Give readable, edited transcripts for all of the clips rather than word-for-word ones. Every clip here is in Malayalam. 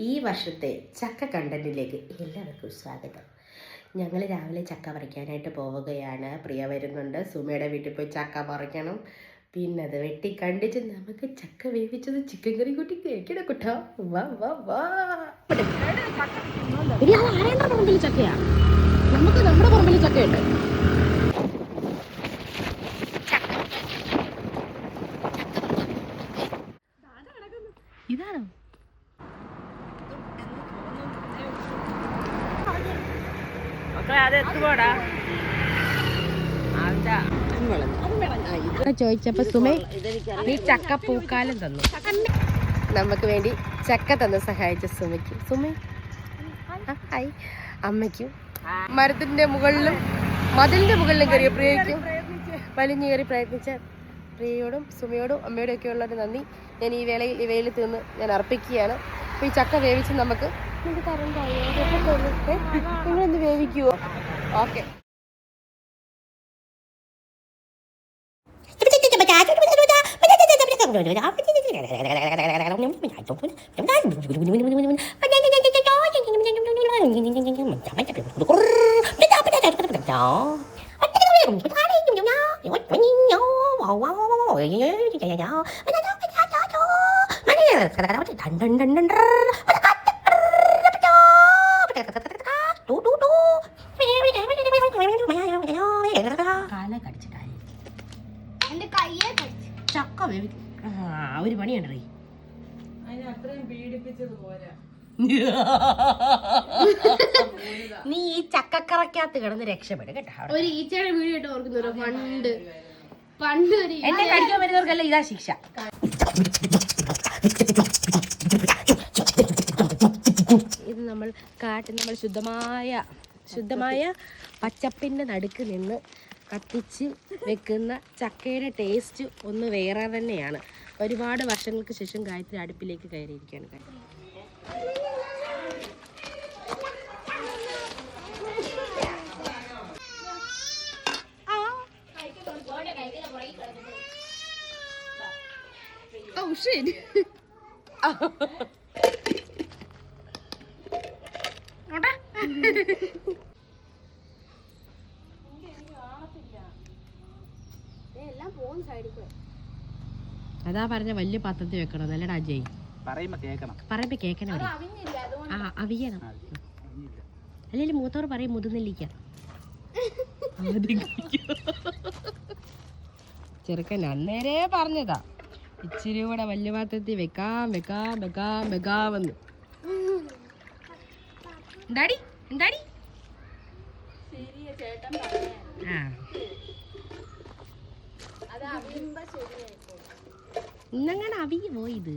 ഈ വർഷത്തെ ചക്ക കണ്ടന്റിലേക്ക് എല്ലാവർക്കും സ്വാഗതം. ഞങ്ങൾ രാവിലെ ചക്ക പറിക്കാനായിട്ട് പോവുകയാണ്. പ്രിയ വരുന്നുണ്ട്. സുമയുടെ വീട്ടിൽ പോയി ചക്ക പറിക്കണം. പിന്നെ അത് വെട്ടി കണ്ടിച്ച് നമുക്ക് ചക്ക വേവിച്ചത് ചിക്കൻ കറി കൂട്ടി കഴിക്കണം കേട്ടോ. വാ വാ വാ. ചക്കയാ നമുക്ക് നമ്മുടെ പറമ്പിൽ ചക്കയുണ്ട്. ഇതാണോ ചോദിച്ചപ്പോ സുമേ നീ ചക്ക പൂക്കാലം തന്നു. നമുക്ക് വേണ്ടി ചക്ക തന്ന് സഹായിച്ച സുമയ്ക്ക് സുമേ ഹായ്. അമ്മയ്ക്കും മരത്തിന്റെ മുകളിലും മതിലിന്റെ മുകളിലും കയറിയ പ്രിയയ്ക്കും വലിഞ്ഞു കയറി പ്രയത്നിച്ച പ്രിയയോടും സുമയോടും അമ്മയോടും ഒക്കെ ഉള്ളൊരു നന്ദി ഞാൻ ഈ വേളയിൽ ഈ വെയിലത്ത് നിന്ന് ഞാൻ അർപ്പിക്കുകയാണ്. അപ്പോൾ ഈ ചക്ക വേവിച്ച് നമുക്ക് നിങ്ങളൊന്ന് വേവിക്കുവോ? ഓക്കെ. ചക്ക വേവിക്കും. ഒരു പണിയുണ്ടോ നീ ഈ ചക്കക്കറക്കകത്ത് കിടന്ന് രക്ഷപ്പെടും കേട്ടോ. ഒരു ഈച്ചയുടെ വീഡിയോ ഇട്ട് ഓർക്കുന്നവരോ? പണ്ട് എന്നെ കടിക്കാൻ വരുന്നവർക്കല്ല ഇതാ ശിക്ഷ. ഇത് നമ്മൾ ശുദ്ധമായ പച്ചപ്പിന്റെ നടുക്ക് നിന്ന് കത്തിച്ച് വെക്കുന്ന ചക്കയുടെ ടേസ്റ്റ് ഒന്ന് വേറെ തന്നെയാണ്. ഒരുപാട് വർഷങ്ങൾക്ക് ശേഷം ഗായത്രി അടുപ്പിലേക്ക് കയറിയിരിക്കുകയാണ്. അതാ പറഞ്ഞ വലിയ പാത്രത്തിൽ വെക്കണം. നല്ലടാ ജയ് പറയുമ്പോ കേക്കണം. അവിയണം. അല്ലെങ്കിൽ മൂത്തോർ പറയും മുതുനെല്ലിക്ക. ചെറുക്കൻ അന്നേരേ പറഞ്ഞതാ ഇച്ചിരി കൂടെ വലിയ പാത്രത്തിൽ വെക്കാമെന്ന്. എന്താടി ഇന്നങ്ങനെ അവിഞ്ഞു പോയത്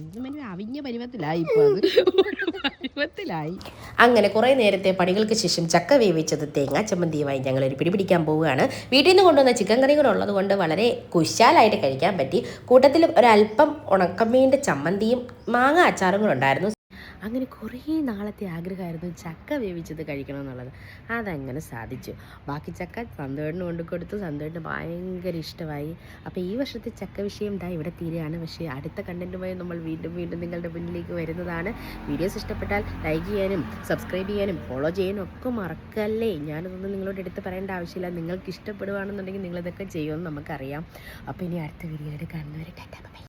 അവിഞ്ഞ പരുവത്തിലായി. അങ്ങനെ കുറേ നേരത്തെ പണികൾക്ക് ശേഷം ചക്ക വേവിച്ചത് തേങ്ങാ ചമ്മന്തിയുമായി ഞങ്ങളൊരു പിടിപിടിക്കാൻ പോവുകയാണ്. വീട്ടിൽ നിന്ന് കൊണ്ടുവന്ന ചിക്കൻ കറി കൂടെ ഉള്ളത് കൊണ്ട് വളരെ കുശാലായിട്ട് കഴിക്കാൻ പറ്റി. കൂട്ടത്തിൽ ഒരല്പം ഉണക്കമീൻ്റെ ചമ്മന്തിയും മാങ്ങ അച്ചാറും കൂടെ ഉണ്ടായിരുന്നു. അങ്ങനെ കുറേ നാളത്തെ ആഗ്രഹമായിരുന്നു ചക്ക വേവിച്ചത് കഴിക്കണമെന്നുള്ളത്. അതങ്ങനെ സാധിച്ചു. ബാക്കി ചക്ക സന്തോഷിന് കൊണ്ടു കൊടുത്തു. സന്തോഷിന് ഭയങ്കര ഇഷ്ടമായി. അപ്പോൾ ഈ വർഷത്തെ ചക്ക വിഷയം ഇവിടെ തീരെയാണ്. പക്ഷേ അടുത്ത കണ്ടന്റുമായി നമ്മൾ വീണ്ടും നിങ്ങളുടെ മുന്നിലേക്ക് വരുന്നതാണ്. വീഡിയോസ് ഇഷ്ടപ്പെട്ടാൽ ലൈക്ക് ചെയ്യാനും സബ്സ്ക്രൈബ് ചെയ്യാനും ഫോളോ ചെയ്യാനും ഒക്കെ മറക്കല്ലേ. ഞാനതൊന്നും നിങ്ങളോട് എടുത്ത് പറയേണ്ട ആവശ്യമില്ല. നിങ്ങൾക്ക് ഇഷ്ടപ്പെടുകയാണെന്നുണ്ടെങ്കിൽ നിങ്ങളിതൊക്കെ ചെയ്യുമെന്ന് നമുക്കറിയാം. അപ്പോൾ ഇനി അടുത്ത വീഡിയോയിൽ കാണുന്നവരെ ടാറ്റാ ബൈ.